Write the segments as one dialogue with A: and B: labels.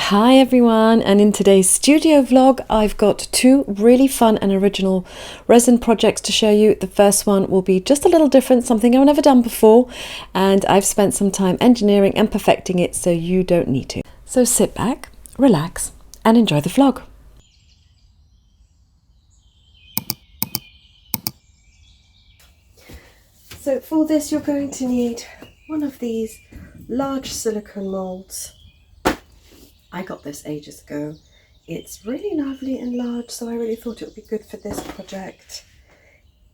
A: Hi everyone, and in today's studio vlog I've got two really fun and original resin projects to show you. The first one will be just a little different, something I've never done before, and I've spent some time engineering and perfecting it so you don't need to. So sit back, relax and enjoy the vlog. So for this you're going to need one of these large silicone molds. I got this ages ago. It's really lovely and large, so I really thought it would be good for this project.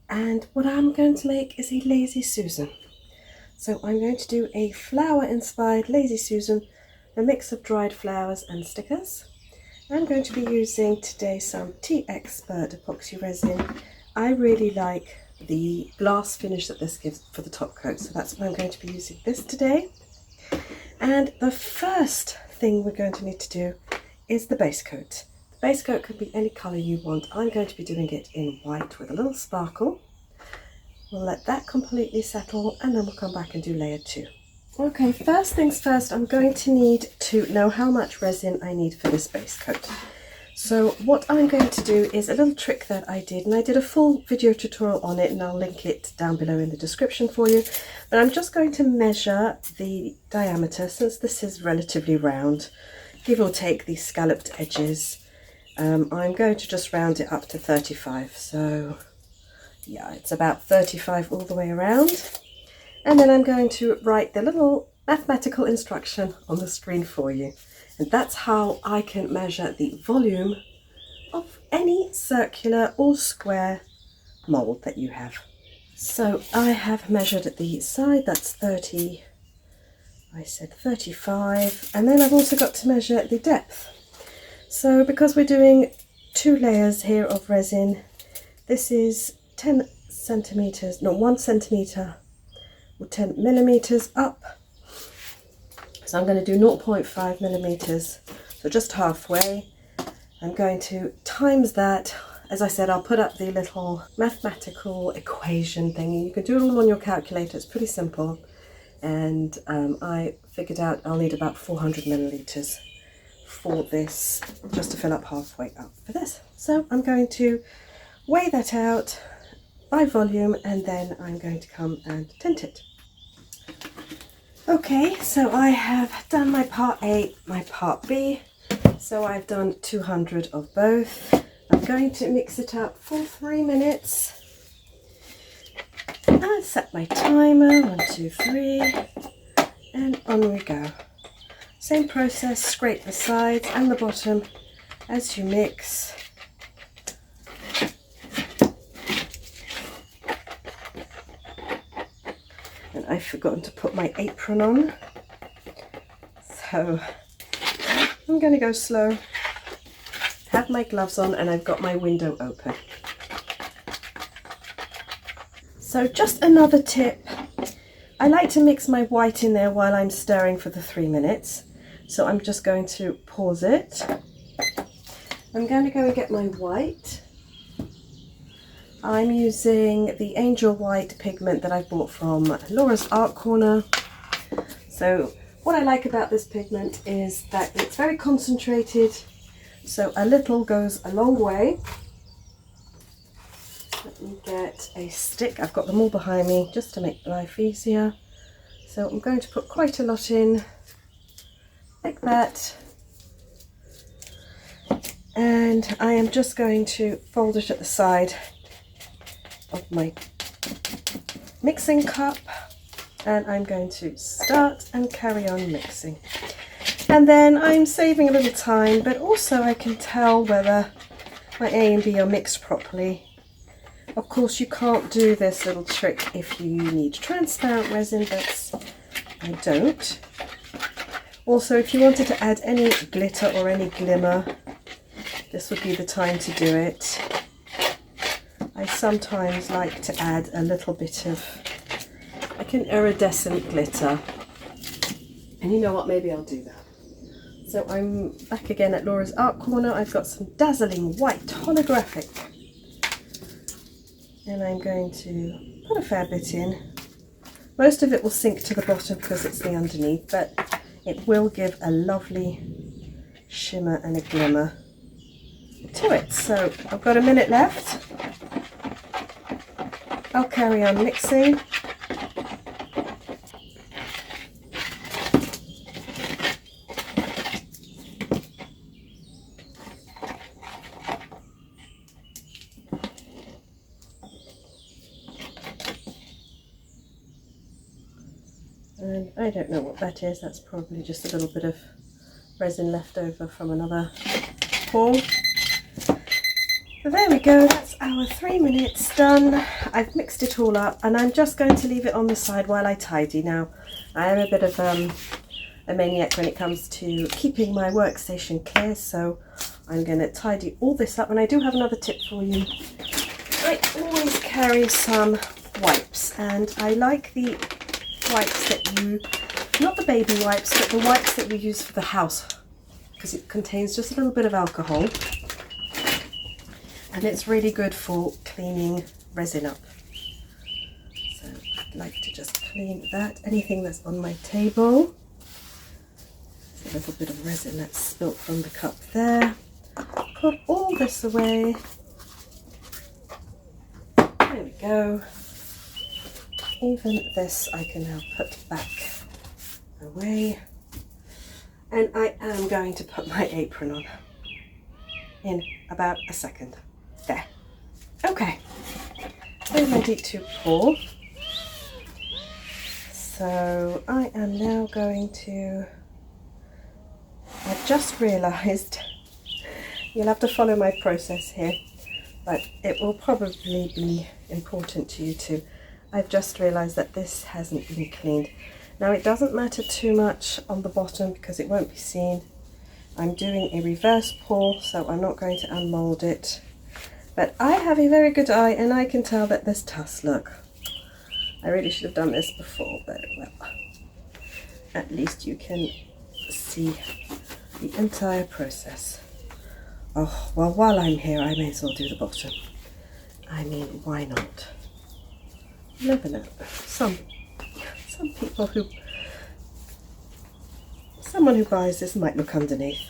A: And what I'm going to make is a Lazy Susan. So I'm going to do a flower inspired Lazy Susan, a mix of dried flowers and stickers. I'm going to be using today some T-Expert epoxy resin. I really like the glass finish that this gives for the top coat, so that's why I'm going to be using this today. And the first thing we're going to need to do is the base coat. The base coat could be any colour you want. I'm going to be doing it in white with a little sparkle. We'll let that completely settle and then we'll come back and do layer 2. Okay, first things first, I'm going to need to know how much resin I need for this base coat. So what I'm going to do is a little trick that I did, and I did a full video tutorial on it and I'll link it down below in the description for you. But I'm just going to measure the diameter, since this is relatively round, give or take these scalloped edges. I'm going to just round it up to 35. So yeah, it's about 35 all the way around. And then I'm going to write the little mathematical instruction on the screen for you. And that's how I can measure the volume of any circular or square mold that you have. So I have measured the side, that's 30, I said 35, and then I've also got to measure the depth. So because we're doing 2 layers here of resin, this is 10 centimeters, no, 1 centimeter or 10 millimeters up. So I'm going to do 0.5 millimeters, so just halfway. I'm going to times that. As I said, I'll put up the little mathematical equation thingy. You can do it all on your calculator, it's pretty simple. And I figured out I'll need about 400 milliliters for this, just to fill up halfway up for this. So I'm going to weigh that out by volume and then I'm going to come and tint it. Okay, so I have done my part A, my part B, so I've done 200 of both. I'm going to mix it up for 3 minutes and set my timer, 1, 2, 3, and on we go. Same process, scrape the sides and the bottom as you mix. And I've forgotten to put my apron on, so I'm going to go slow. Have my gloves on and I've got my window open. So just another tip, I like to mix my white in there while I'm stirring for the 3 minutes. So I'm just going to pause it. I'm going to go and get my white. I'm using the Angel White pigment that I bought from Laura's Art Corner. So what I like about this pigment is that it's very concentrated, so a little goes a long way. Let me get a stick, I've got them all behind me just to make life easier. So I'm going to put quite a lot in, like that. And I am just going to fold it at the side of my mixing cup, and I'm going to start and carry on mixing. And then I'm saving a little time, but also I can tell whether my A and B are mixed properly. Of course you can't do this little trick if you need transparent resin, but I don't. Also, if you wanted to add any glitter or any glimmer, this would be the time to do it. I sometimes like to add a little bit of like an iridescent glitter, and you know what, maybe I'll do that. So I'm back again at Laura's Art Corner. I've got some dazzling white holographic, and I'm going to put a fair bit in. Most of it will sink to the bottom because it's the underneath, but it will give a lovely shimmer and a glimmer to it. So I've got a minute left. I'll carry on mixing. And I don't know what that is, that's probably just a little bit of resin left over from another pour. So there we go, that's our 3 minutes done. I've mixed it all up and I'm just going to leave it on the side while I tidy. Now, I am a bit of a maniac when it comes to keeping my workstation clear, so I'm going to tidy all this up. And I do have another tip for you. I always carry some wipes, and I like the wipes that you, not the baby wipes, but the wipes that you use for the house, because it contains just a little bit of alcohol and it's really good for cleaning resin up. So I'd like to just clean that, anything that's on my table. There's a little bit of resin that's spilt from the cup there. Put all this away. There we go. Even this I can now put back away, and I am going to put my apron on in about a second. There. Okay, we're ready to pour. So I am now going to, I've just realised, you'll have to follow my process here, but it will probably be important to you too. I've just realised that this hasn't been cleaned. Now it doesn't matter too much on the bottom because it won't be seen. I'm doing a reverse pour, so I'm not going to unmould it. But I have a very good eye and I can tell that there's tuss. Look, I really should have done this before, but well, at least you can see the entire process. Oh, well, while I'm here, I may as well do the bottom. I mean, why not? You never know. Some people who, someone who buys this might look underneath,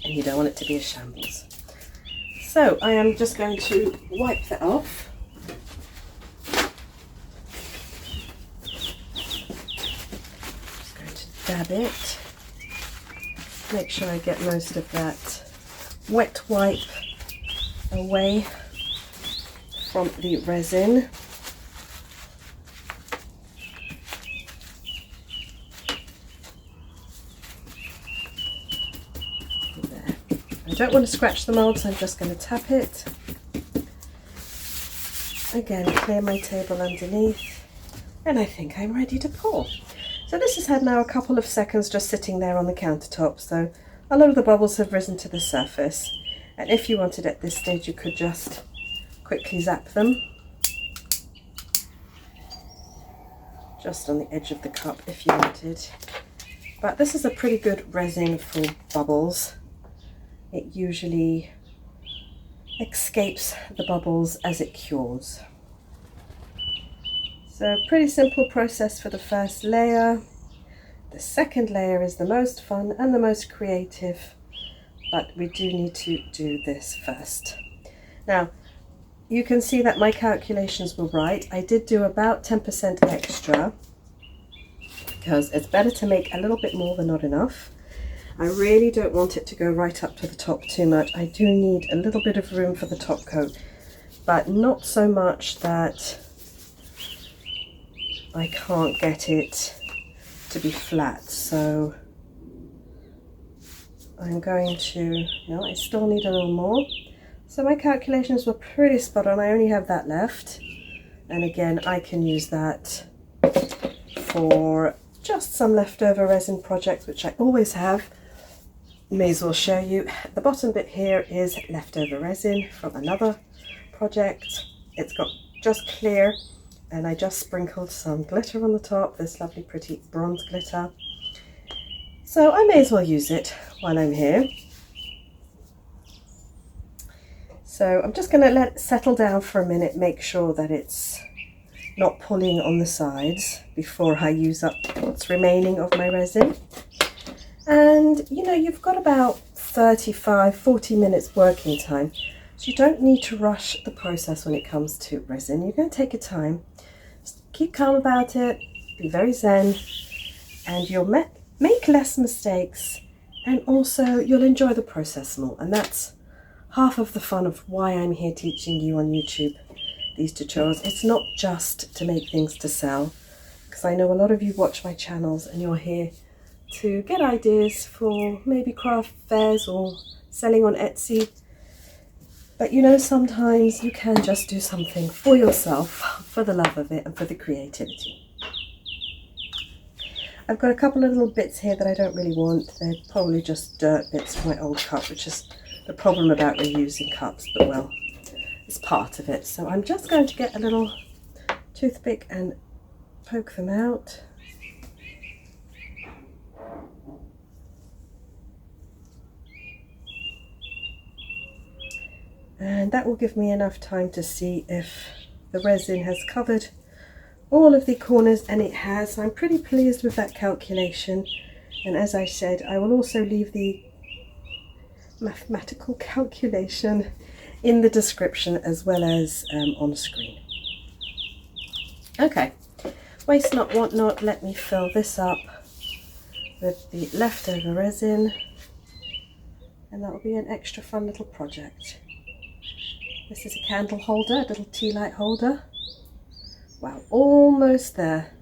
A: and you don't want it to be a shambles. So I am just going to wipe that off. Just going to dab it. Make sure I get most of that wet wipe away from the resin. I don't want to scratch the mould, so I'm just going to tap it. Again, clear my table underneath, and I think I'm ready to pour. So this has had now a couple of seconds just sitting there on the countertop, so a lot of the bubbles have risen to the surface. And if you wanted at this stage, you could just quickly zap them. Just on the edge of the cup if you wanted. But this is a pretty good resin for bubbles. It usually escapes the bubbles as it cures. So pretty simple process for the first layer. The second layer is the most fun and the most creative, but we do need to do this first. Now, you can see that my calculations were right. I did do about 10% extra because it's better to make a little bit more than not enough. I really don't want it to go right up to the top too much. I do need a little bit of room for the top coat, but not so much that I can't get it to be flat. So I'm going to, no, I still need a little more. So my calculations were pretty spot on. I only have that left. And again, I can use that for just some leftover resin projects, which I always have. May as well show you. The bottom bit here is leftover resin from another project. It's got just clear, and I just sprinkled some glitter on the top, this lovely pretty bronze glitter. So I may as well use it while I'm here. So I'm just going to let it settle down for a minute, make sure that it's not pulling on the sides before I use up what's remaining of my resin. And you know, you've got about 35-40 minutes working time, so you don't need to rush the process when it comes to resin. You're going to take your time, just keep calm about it, be very zen, and you'll make less mistakes, and also you'll enjoy the process more. And that's half of the fun of why I'm here teaching you on YouTube these tutorials. It's not just to make things to sell, because I know a lot of you watch my channels and you're here to get ideas for maybe craft fairs or selling on Etsy. But you know, sometimes you can just do something for yourself, for the love of it and for the creativity. I've got a couple of little bits here that I don't really want. They're probably just dirt bits from my old cup, which is the problem about reusing cups, but well, it's part of it. So I'm just going to get a little toothpick and poke them out. And that will give me enough time to see if the resin has covered all of the corners, and it has. So I'm pretty pleased with that calculation. And as I said, I will also leave the mathematical calculation in the description as well as on screen. Okay, waste not, want not. Let me fill this up with the leftover resin, and that will be an extra fun little project. This is a candle holder, a little tea light holder. Wow, almost there.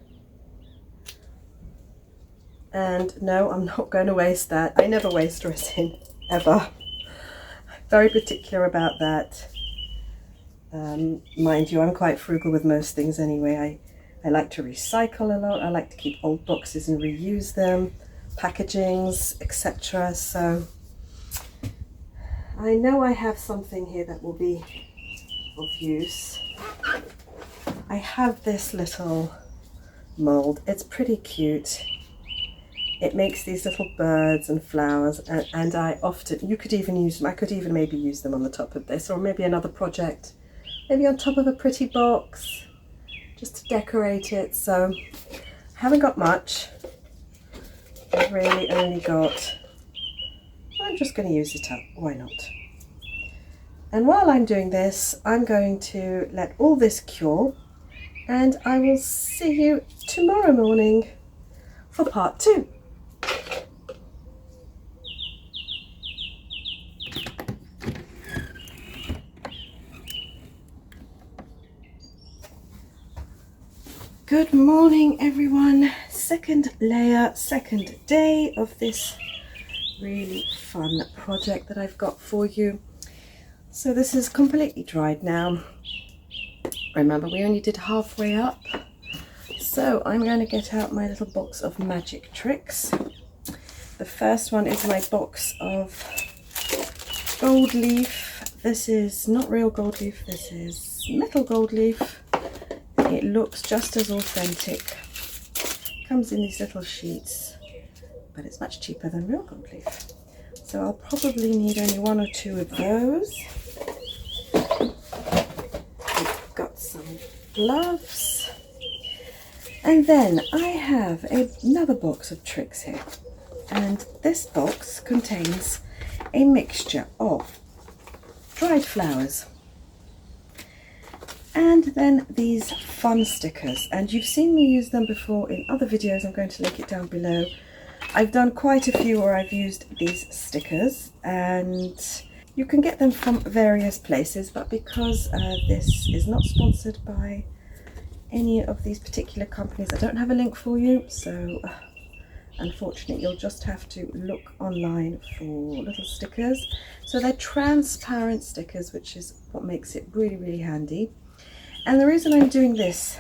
A: And no, I'm not going to waste that. I never waste resin, ever. Very particular about that. Mind you, I'm quite frugal with most things anyway. I like to recycle a lot. I like to keep old boxes and reuse them, packagings, etc. So I know I have something here that will be of use. I have this little mold. It's pretty cute. It makes these little birds and flowers, and I often, you could even use them, I could even maybe use them on the top of this, or maybe another project, maybe on top of a pretty box, just to decorate it. So I haven't got much. I've really only got, I'm just going to use it up, why not? And while I'm doing this, I'm going to let all this cure, and I will see you tomorrow morning for part 2. Good morning everyone, second layer, second day of this really fun project that I've got for you. So this is completely dried now. Remember, we only did halfway up. So I'm going to get out my little box of magic tricks. The first one is my box of gold leaf. This is not real gold leaf, this is metal gold leaf. It looks just as authentic. Comes in these little sheets, but it's much cheaper than real gold leaf. So I'll probably need only 1 or 2 of those. I've got some gloves. And then I have another box of tricks here. And this box contains a mixture of dried flowers and then these fun stickers. And you've seen me use them before in other videos. I'm going to link it down below. I've done quite a few where I've used these stickers, and you can get them from various places, but because this is not sponsored by any of these particular companies, I don't have a link for you. So unfortunately, you'll just have to look online for little stickers. So they're transparent stickers, which is what makes it really, really handy. And the reason I'm doing this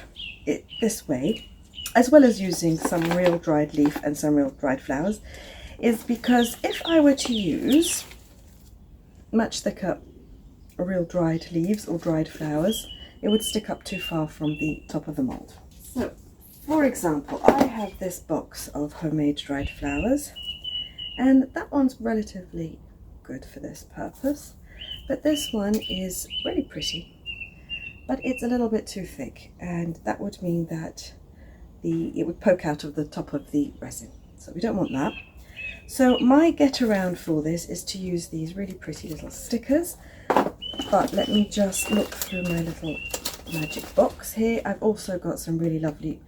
A: way, as well as using some real dried leaf and some real dried flowers, is because if I were to use much thicker real dried leaves or dried flowers, it would stick up too far from the top of the mold. So, for example, I have this box of homemade dried flowers, and that one's relatively good for this purpose, but this one is really pretty, but it's a little bit too thick, and that would mean that it would poke out of the top of the resin, so we don't want that. So my get around for this is to use these really pretty little stickers, but let me just look through my little magic box here. I've also got some really lovely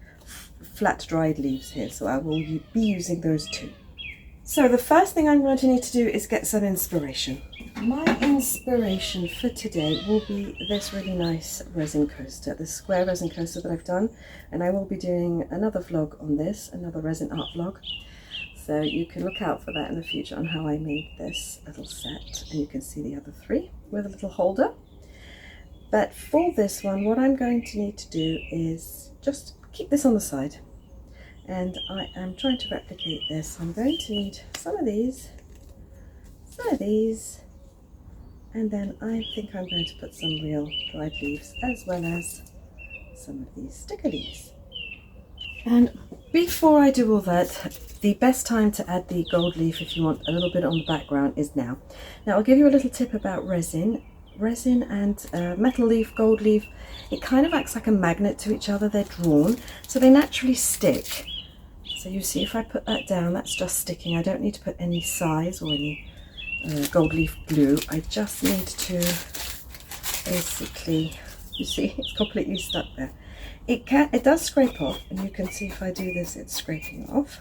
A: flat dried leaves here, so I will be using those too. So the first thing I'm going to need to do is get some inspiration. My inspiration for today will be this really nice resin coaster, the square resin coaster that I've done, and I will be doing another vlog on this, another resin art vlog. So you can look out for that in the future on how I made this little set, and you can see the other three with a little holder. But for this one, what I'm going to need to do is just keep this on the side. And I am trying to replicate this. I'm going to need some of these, and then I think I'm going to put some real dried leaves as well as some of these sticker leaves. And before I do all that, the best time to add the gold leaf, if you want a little bit on the background, is now. Now I'll give you a little tip about resin. Resin and metal leaf, gold leaf, it kind of acts like a magnet to each other. They're drawn, so they naturally stick. So you see, if I put that down, that's just sticking. I don't need to put any size or any gold leaf glue. I just need to basically, you see, it's completely stuck there. It does scrape off, and you can see if I do this, it's scraping off.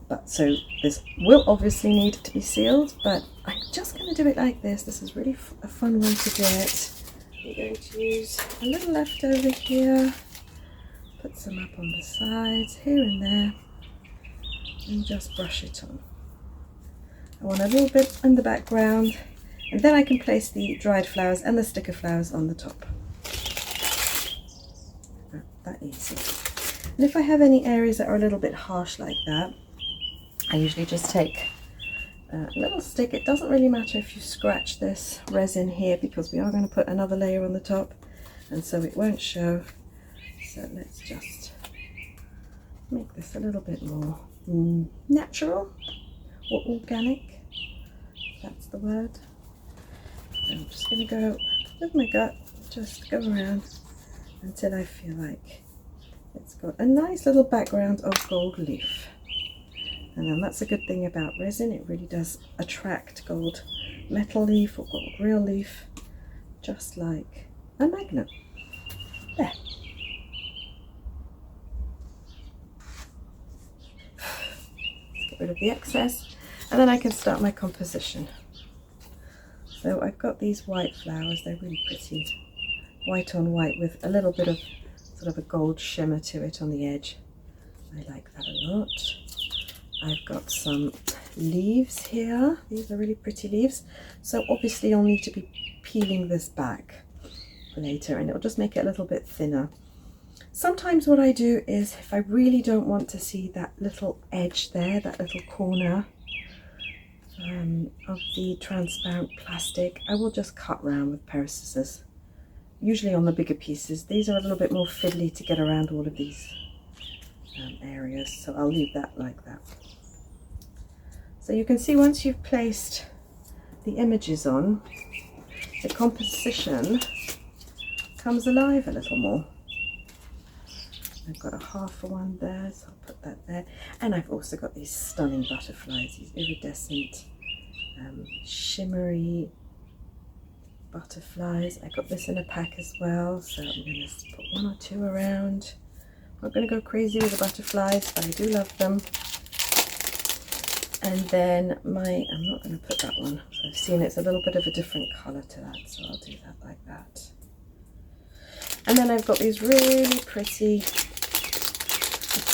A: But so this will obviously need to be sealed, but I'm just going to do it like this. This is really a fun way to do it. We're going to use a little left over here. Put some up on the sides, here and there, and just brush it on. I want a little bit in the background, and then I can place the dried flowers and the sticker flowers on the top. That easy. And if I have any areas that are a little bit harsh like that, I usually just take a little stick. It doesn't really matter if you scratch this resin here, because we are going to put another layer on the top, and so it won't show. So let's just make this a little bit more natural or organic, if that's the word. I'm just going to go with my gut, just go around until I feel like it's got a nice little background of gold leaf. And then that's a good thing about resin, it really does attract gold metal leaf or gold real leaf, just like a magnet. There. Get rid of the excess, and then I can start my composition. So I've got these white flowers, they're really pretty, white on white with a little bit of sort of a gold shimmer to it on the edge. I like that a lot. I've got some leaves here, these are really pretty leaves, so obviously you'll need to be peeling this back later, and it'll just make it a little bit thinner. Sometimes what I do is, if I really don't want to see that little edge there, that little corner of the transparent plastic, I will just cut round with a pair of scissors. Usually on the bigger pieces. These are a little bit more fiddly to get around all of these areas, so I'll leave that like that. So you can see, once you've placed the images on, the composition comes alive a little more. I've got a half a one there, so I'll put that there. And I've also got these stunning butterflies, these iridescent, shimmery butterflies. I got this in a pack as well, so I'm going to put one or two around. I'm not going to go crazy with the butterflies, but I do love them. And then I'm not going to put that one. So I've seen it's a little bit of a different colour to that, so I'll do that like that. And then I've got these really pretty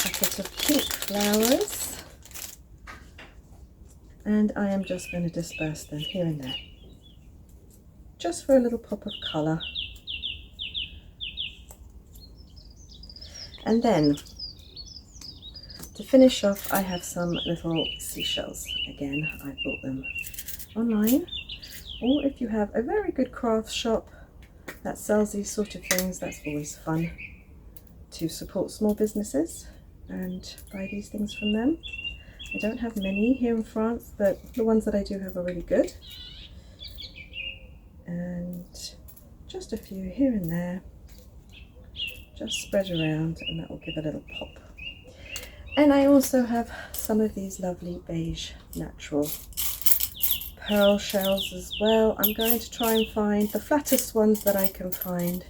A: packet of pink flowers, and I am just going to disperse them here and there, just for a little pop of colour. And then to finish off, I have some little seashells. Again, I bought them online, or if you have a very good craft shop that sells these sort of things, that's always fun to support small businesses and buy these things from them. I don't have many here in France, but the ones that I do have are really good. And just a few here and there, just spread around, and that will give a little pop. And I also have some of these lovely beige natural pearl shells as well. I'm going to try and find the flattest ones that I can find,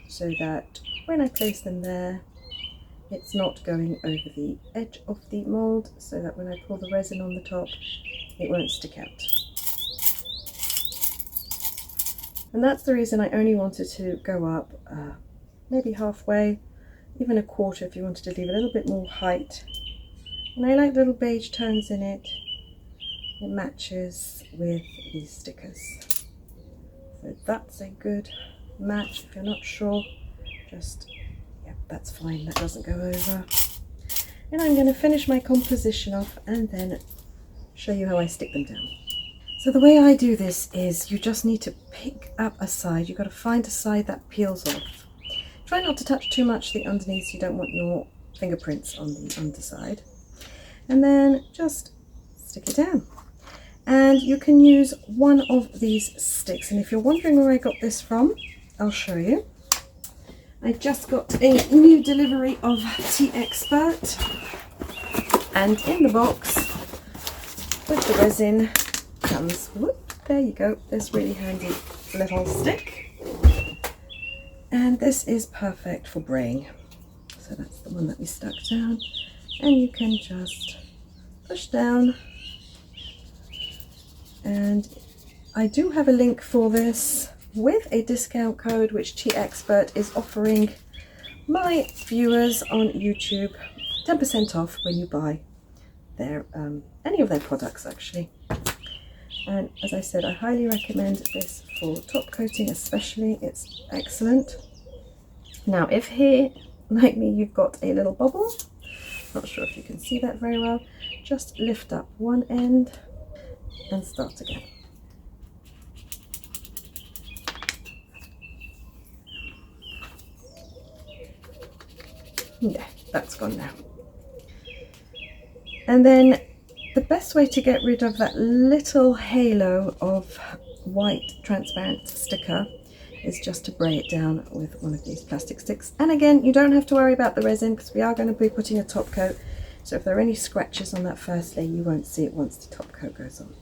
A: so that when I place them there, it's not going over the edge of the mold, so that when I pour the resin on the top, it won't stick out. And that's the reason I only wanted to go up maybe halfway, even a quarter if you wanted to leave a little bit more height. And I like little beige tones in it. It matches with these stickers. So that's a good match. If you're not sure, just, yeah, that's fine, that doesn't go over. And I'm going to finish my composition off and then show you how I stick them down. So the way I do this is you just need to pick up a side. You've got to find a side that peels off. Try not to touch too much the underneath, so you don't want your fingerprints on the underside. And then just stick it down. And you can use one of these sticks. And if you're wondering where I got this from, I'll show you. I just got a new delivery of Tea Expert. And in the box with the resin comes, whoop, there you go, this really handy little stick. And this is perfect for braying. So that's the one that we stuck down. And you can just push down. And I do have a link for this with a discount code which Tea Expert is offering my viewers on YouTube 10% off when you buy their any of their products actually. And as I said, I highly recommend this for top coating especially. It's excellent. Now if here, like me, you've got a little bubble, not sure if you can see that very well, just lift up one end and start again. Yeah, that's gone now. And then the best way to get rid of that little halo of white transparent sticker is just to bray it down with one of these plastic sticks. And again, you don't have to worry about the resin because we are going to be putting a top coat. So if there are any scratches on that first layer, you won't see it once the top coat goes on.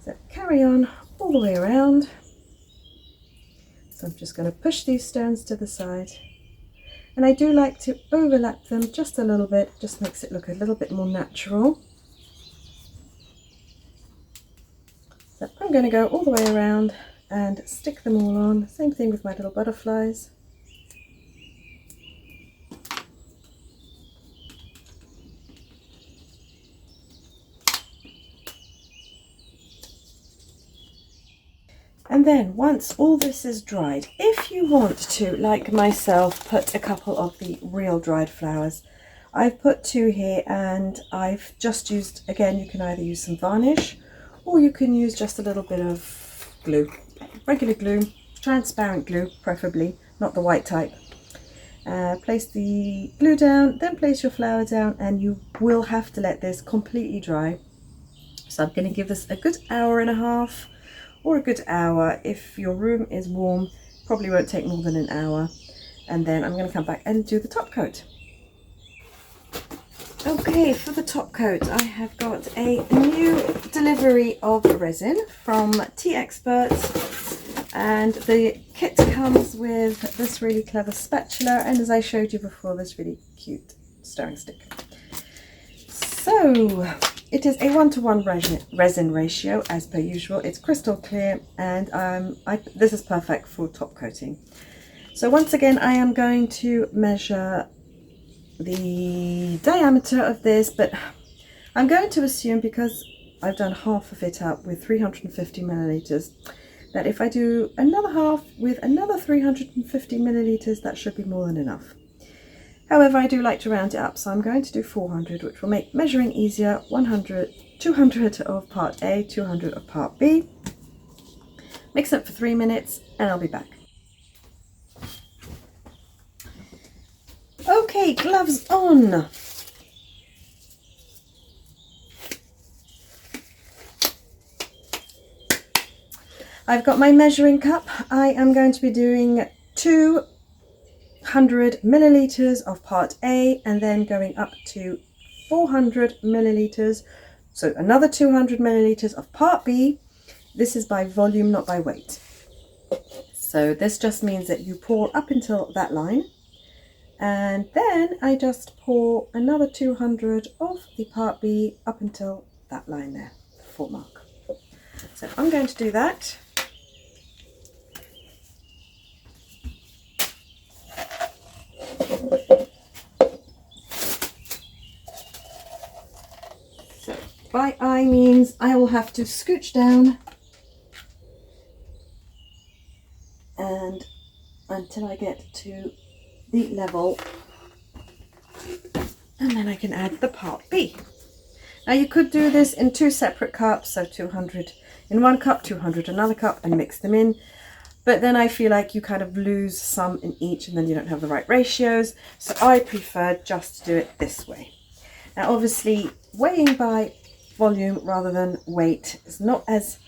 A: So carry on all the way around. So I'm just going to push these stones to the side. And I do like to overlap them just a little bit, just makes it look a little bit more natural. So I'm going to go all the way around and stick them all on. Same thing with my little butterflies. And then once all this is dried, if you want to, like myself, put a couple of the real dried flowers, I've put 2 here and I've just used, again, you can either use some varnish or you can use just a little bit of glue, regular glue, transparent glue preferably, not the white type. Place the glue down, then place your flower down, and you will have to let this completely dry. So I'm going to give this a good hour and a half or a good hour. If your room is warm, probably won't take more than an hour. And then I'm going to come back and do the top coat. Okay, for the top coat, I have got a new delivery of resin from Tea Expert, and the kit comes with this really clever spatula, and as I showed you before, this really cute stirring stick. So it is a 1:1 resin ratio as per usual. It's crystal clear, and this is perfect for top coating. So once again, I am going to measure the diameter of this, but I'm going to assume, because I've done half of it up with 350 milliliters, that if I do another half with another 350 milliliters, that should be more than enough. However, I do like to round it up, so I'm going to do 400, which will make measuring easier. 200 of part A, 200 of part B. Mix it for 3 minutes and I'll be back. Okay, gloves on. I've got my measuring cup. I am going to be doing 2 100 milliliters of part A and then going up to 400 milliliters. So another 200 milliliters of part B. This is by volume, not by weight. So this just means that you pour up until that line, and then I just pour another 200 of the part B up until that line there, the 4 mark. So I'm going to do that. So by eye means I will have to scooch down and until I get to the level, and then I can add the part B. Now you could do this in 2 separate cups, so 200 in one cup, 200 another cup, and mix them in, but then I feel like you kind of lose some in each and then you don't have the right ratios, so I prefer just to do it this way. Now obviously weighing by volume rather than weight is not as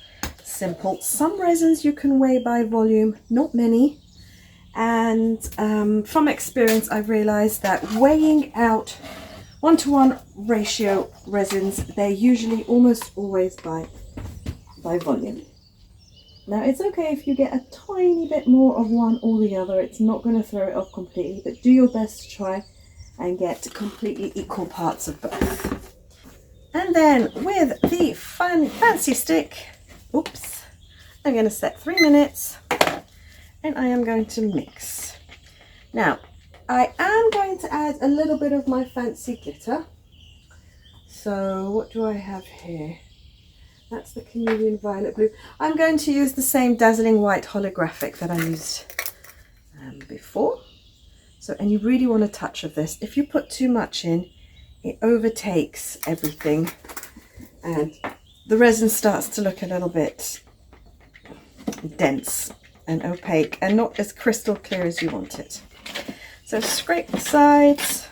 A: simple. Some resins you can weigh by volume, not many, and from experience I've realized that weighing out 1-to-1 ratio resins, they're usually almost always by volume. Now it's okay if you get a tiny bit more of one or the other, it's not going to throw it off completely, but do your best to try and get completely equal parts of both. And then with the fancy stick, oops, I'm going to set 3 minutes and I am going to mix. Now I am going to add a little bit of my fancy glitter. So what do I have here? That's the Chameleon Violet Blue. I'm going to use the same Dazzling White holographic that I used before. So, and you really want a touch of this. If you put too much in, it overtakes everything and the resin starts to look a little bit dense and opaque and not as crystal clear as you want it. So scrape the sides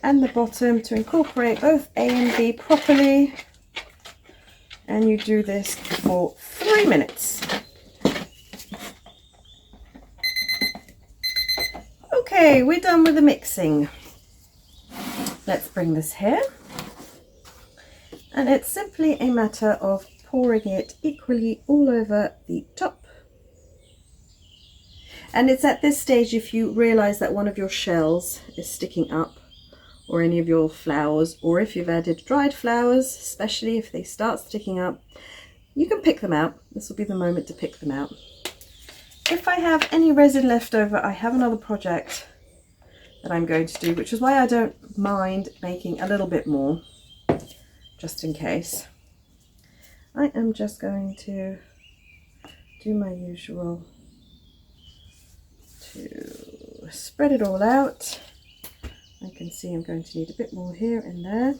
A: and the bottom to incorporate both A and B properly, and you do this for 3 minutes. Okay, we're done with the mixing. Let's bring this here, and it's simply a matter of pouring it equally all over the top. And it's at this stage, if you realize that one of your shells is sticking up, or any of your flowers, or if you've added dried flowers, especially if they start sticking up, you can pick them out. This will be the moment to pick them out. If I have any resin left over, I have another project that I'm going to do, which is why I don't mind making a little bit more, just in case. I am just going to do my usual to spread it all out. I can see I'm going to need a bit more here and there.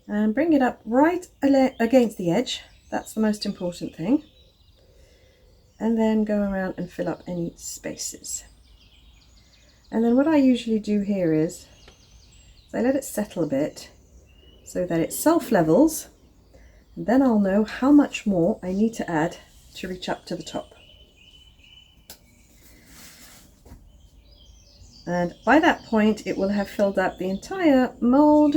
A: And bring it up right against the edge. That's the most important thing. And then go around and fill up any spaces. And then what I usually do here is I let it settle a bit so that it self-levels. And then I'll know how much more I need to add to reach up to the top. And by that point it will have filled up the entire mold,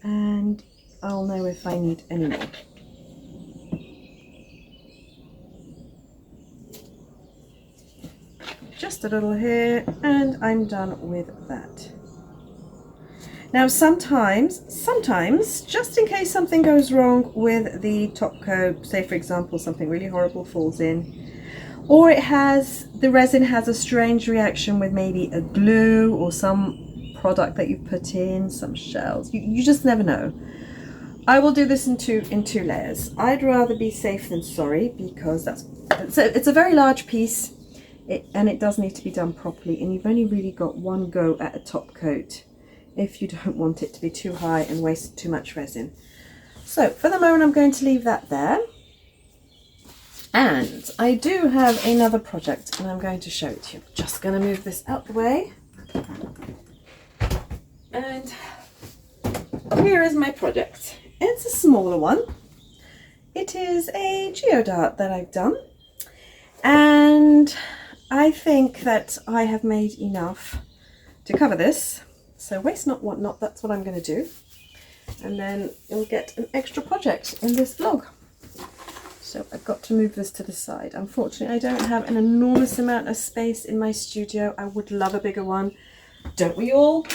A: and I'll know if I need any more. Just a little here, and I'm done with that. Now sometimes, just in case something goes wrong with the top coat, say for example something really horrible falls in, or the resin has a strange reaction with maybe a glue or some product that you put in, some shells, you just never know. I will do this in two layers. I'd rather be safe than sorry, because it's a very large piece, and it does need to be done properly, and you've only really got one go at a top coat if you don't want it to be too high and waste too much resin. So for the moment I'm going to leave that there, and I do have another project and I'm going to show it to you. I'm just going to move this out the way, and here is my project. It's a smaller one. It is a geode art that I've done, and I think that I have made enough to cover this. So waste not, want not, that's what I'm going to do. And then you'll get an extra project in this vlog. So I've got to move this to the side. Unfortunately, I don't have an enormous amount of space in my studio. I would love a bigger one. Don't we all?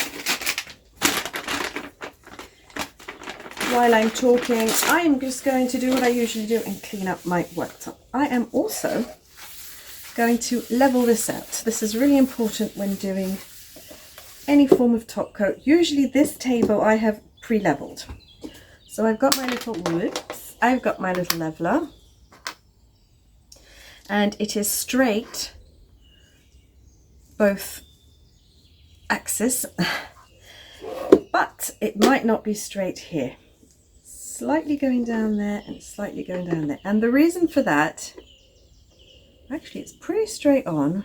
A: While I'm talking, I am just going to do what I usually do and clean up my worktop. I am also going to level this out. This is really important when doing any form of top coat. Usually this table I have pre-leveled. So I've got my little leveler, and it is straight both axis, but it might not be straight here. Slightly going down there and slightly going down there. And the reason for that, actually it's pretty straight on.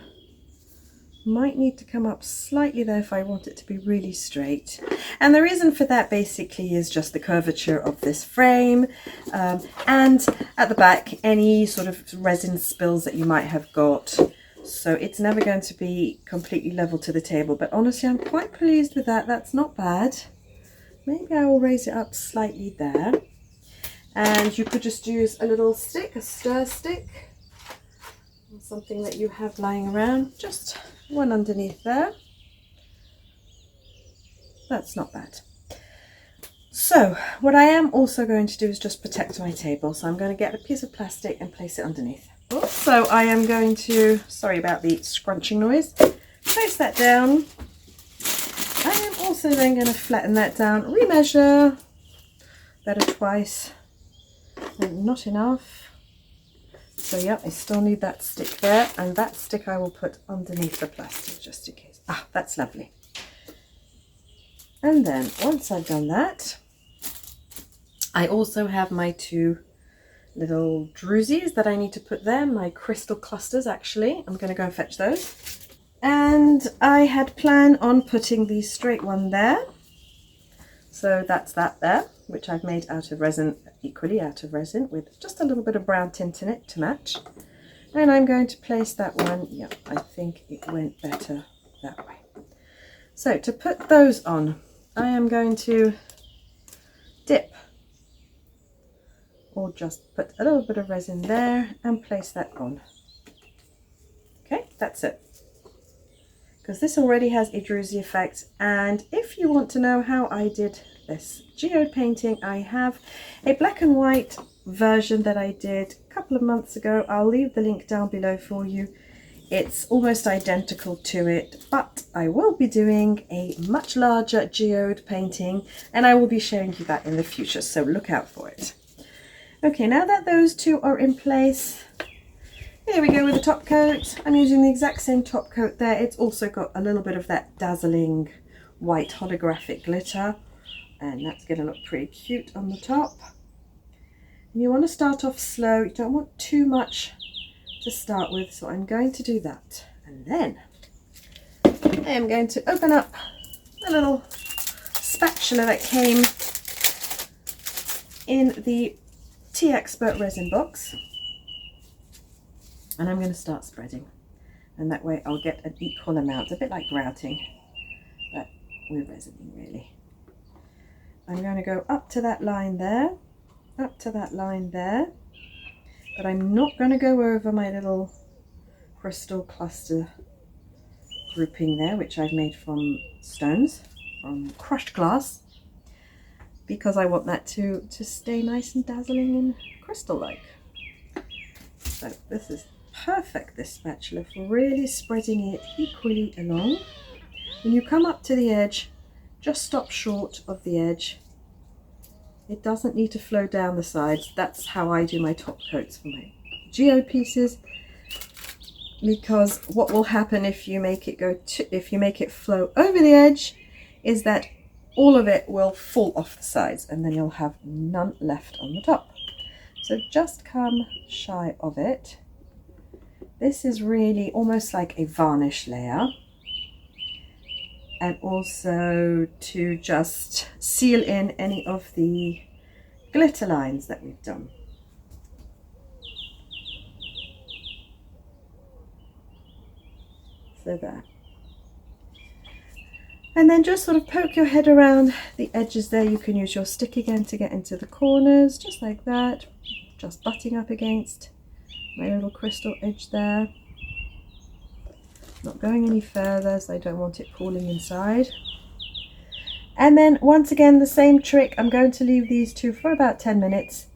A: Might need to come up slightly there if I want it to be really straight. And the reason for that basically is just the curvature of this frame, and at the back any sort of resin spills that you might have got. So it's never going to be completely level to the table, but honestly I'm quite pleased with that. That's not bad. Maybe I will raise it up slightly there, and you could just use a little stick, a stir stick, or something that you have lying around, just one underneath there. That's not bad. So what I am also going to do is just protect my table. So I'm going to get a piece of plastic and place it underneath. So I am going to, sorry about the scrunching noise, place that down. I am also then going to flatten that down, remeasure, better twice, and not enough. So yeah, I still need that stick there, and that stick I will put underneath the plastic just in case. Ah, that's lovely. And then once I've done that, I also have my two little drusies that I need to put there, my crystal clusters actually. I'm going to go and fetch those. And I had planned on putting the straight one there. So that's that there, which I've made out of resin, equally out of resin, with just a little bit of brown tint in it to match. And I'm going to place that one, yeah, I think it went better that way. So to put those on, I am going to dip, or just put a little bit of resin there and place that on. Okay, that's it. Because this already has a druzy effect. And if you want to know how I did this geode painting, I have a black and white version that I did a couple of months ago. I'll leave the link down below for you. It's almost identical to it, but I will be doing a much larger geode painting, and I will be showing you that in the future, so look out for it. Okay, now that those two are in place, here we go with the top coat. I'm using the exact same top coat there. It's also got a little bit of that dazzling white holographic glitter, and that's going to look pretty cute on the top. And you want to start off slow. You don't want too much to start with, so I'm going to do that. And then I am going to open up a little spatula that came in the Tea Expert resin box. And I'm going to start spreading, and that way I'll get an equal amount, a bit like grouting, but we're resining really. I'm going to go up to that line there, up to that line there, but I'm not going to go over my little crystal cluster grouping there, which I've made from stones, from crushed glass, because I want that to stay nice and dazzling and crystal-like. So this is perfect, this spatula, for really spreading it equally along. When you come up to the edge, just stop short of the edge. It doesn't need to flow down the sides. That's how I do my top coats for my geode pieces, because what will happen if you make it flow over the edge is that all of it will fall off the sides, and then you'll have none left on the top. So just come shy of it. This is really almost like a varnish layer, and also to just seal in any of the glitter lines that we've done. So there. And then just sort of poke your head around the edges there. You can use your stick again to get into the corners, just like that. Just butting up against my little crystal edge there. Not going any further, so I don't want it pooling inside. And then once again, the same trick. I'm going to leave these two for about 10 minutes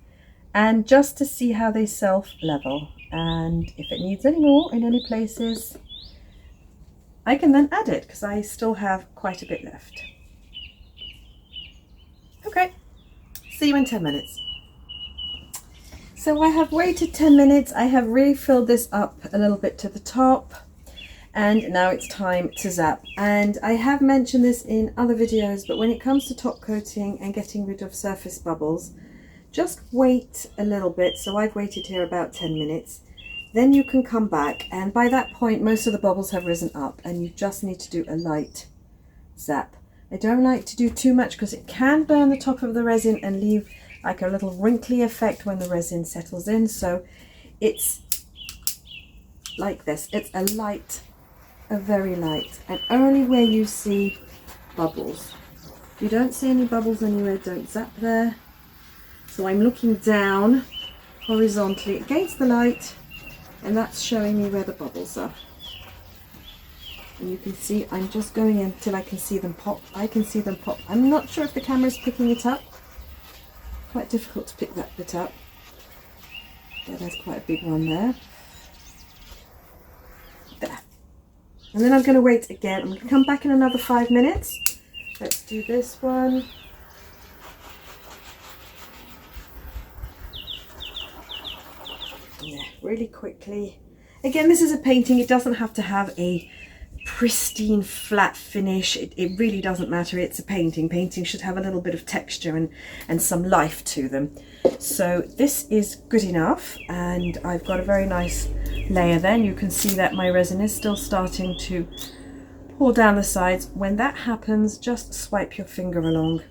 A: and just to see how they self-level. And if it needs any more in any places, I can then add it because I still have quite a bit left. Okay, see you in 10 minutes. So I have waited 10 minutes. I have refilled this up a little bit to the top. And now it's time to zap. And I have mentioned this in other videos, but when it comes to top coating and getting rid of surface bubbles, just wait a little bit. So I've waited here about 10 minutes. Then you can come back, and by that point most of the bubbles have risen up and you just need to do a light zap. I don't like to do too much because it can burn the top of the resin and leave like a little wrinkly effect when the resin settles in. So it's like this. It's a light, a very light, and only where you see bubbles. If you don't see any bubbles anywhere, don't zap there. So I'm looking down horizontally against the light, and that's showing me where the bubbles are. And you can see I'm just going in till I can see them pop. I can see them pop. I'm not sure if the camera is picking it up. Quite difficult to pick that bit up. Yeah, there's quite a big one there. There. And then I'm going to wait again. I'm going to come back in another 5 minutes. Let's do this one. Yeah, really quickly. Again, this is a painting. It doesn't have to have a pristine flat finish. It really doesn't matter. It's a painting. Paintings should have a little bit of texture and some life to them. So this is good enough, and I've got a very nice layer there. And you can see that my resin is still starting to pour down the sides. When that happens, just swipe your finger along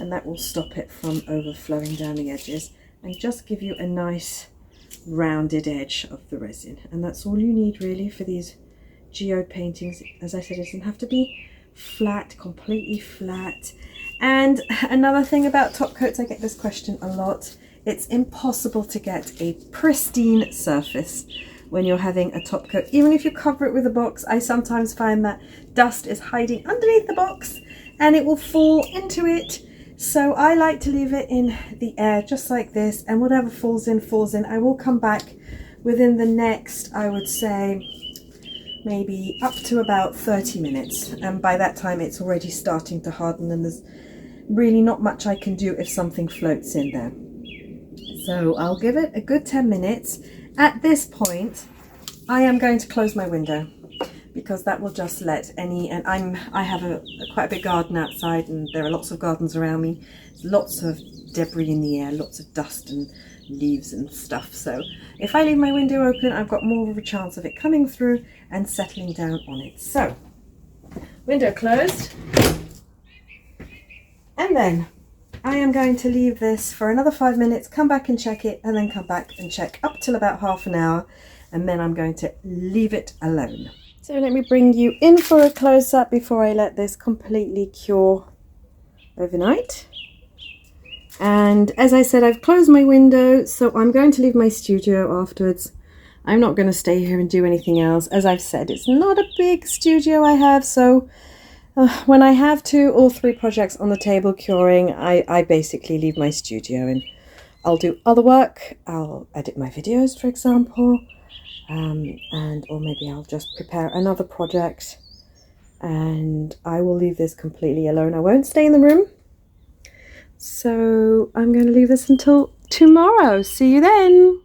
A: and that will stop it from overflowing down the edges and just give you a nice rounded edge of the resin. And that's all you need really for these geode paintings. As I said, it doesn't have to be flat, completely flat. And another thing about top coats, I get this question a lot. It's impossible to get a pristine surface when you're having a top coat. Even if you cover it with a box, I sometimes find that dust is hiding underneath the box and it will fall into it. So I like to leave it in the air just like this, and whatever falls in, falls in. I will come back within the next, I would say, maybe up to about 30 minutes. And by that time it's already starting to harden and there's really not much I can do if something floats in there. So I'll give it a good 10 minutes. At this point, I am going to close my window because that will just let any, and I have quite a big garden outside and there are lots of gardens around me. There's lots of debris in the air, lots of dust and leaves and stuff. So if I leave my window open, I've got more of a chance of it coming through and settling down on it. So window closed, and then I am going to leave this for another 5 minutes, come back and check it, and then come back and check up till about half an hour, and then I'm going to leave it alone. So let me bring you in for a close-up before I let this completely cure overnight. And as I said, I've closed my window, so I'm going to leave my studio afterwards. I'm not going to stay here and do anything else. As I've said, it's not a big studio I have, so when I have 2 or 3 projects on the table curing, I basically leave my studio and I'll do other work. I'll edit my videos, for example, or maybe I'll just prepare another project, and I will leave this completely alone. I won't stay in the room. So I'm going to leave this until tomorrow. See you then.